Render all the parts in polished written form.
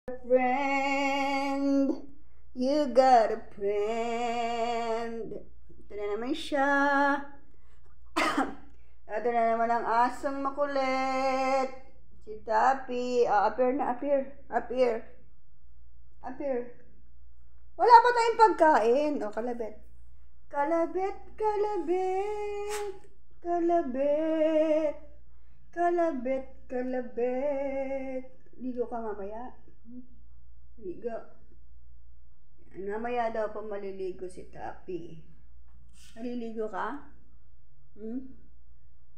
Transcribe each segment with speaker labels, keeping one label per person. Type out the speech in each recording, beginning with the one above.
Speaker 1: Friend, you got a friend. Ito na naman siya. Ito na naman ang asong makulit. Si Tappy. Appear na, appear. Wala pa tayong pagkain. Kalabit. Kalabit. Ligo ka mamaya. Ligo. Mamaya daw pa maliligo si Tappy. Maliligo ka?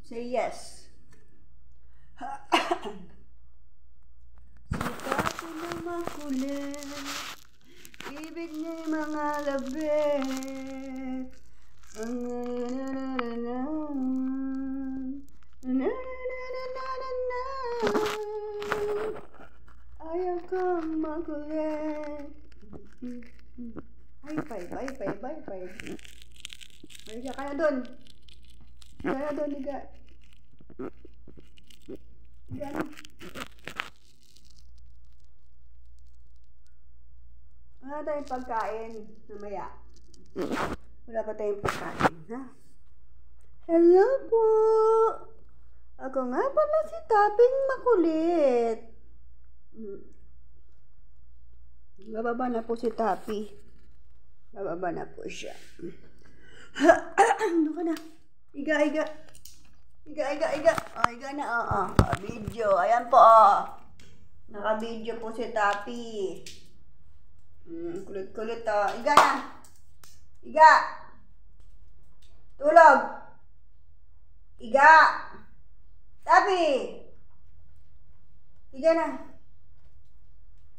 Speaker 1: Say yes. Si Tappy na makulit. Ibig niya'y mga labit. Ayaw kang makulit. High five. Higa ka na doon. Higa. Higa na. Wala tayong pagkain. Mamaya. Wala pa tayong pagkain, ha? Hello po. Ako nga pala si Tapping makulit. Bababa na po si Tappy. Bababa na po siya. Ano ka na? Higa. Higa na. Video. Ayan po. Naka-video po si Tappy. Kulit. Higa na. Higa. Tulog. Higa. Tappy. Higa na.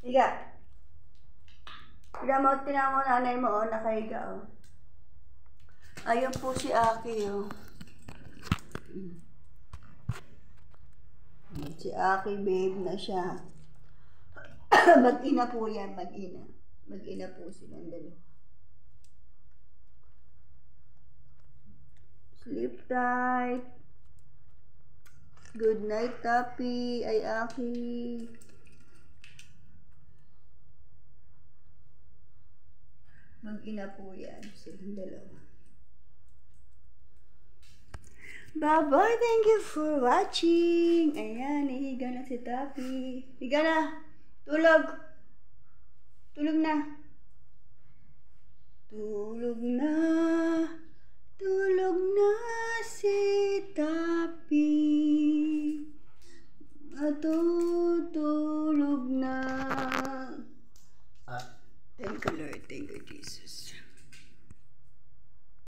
Speaker 1: Higa. Tinan mo nanay mo, nakahiga, Ayun po si Aki, Si Aki, babe na siya. Mag-ina po yan, mag-ina. Mag-ina po silang dalawa. Sleep tight. Good night, Tappy. Ay, Aki. Mag-ina po yan silang dalawa. Bye-bye. Thank you for watching. Ayan, higa na si Tappy. Higa na. Tulog na. Tulog na si Tappy. Matutulog na. Thank you, Lord. Thank you, Jesus.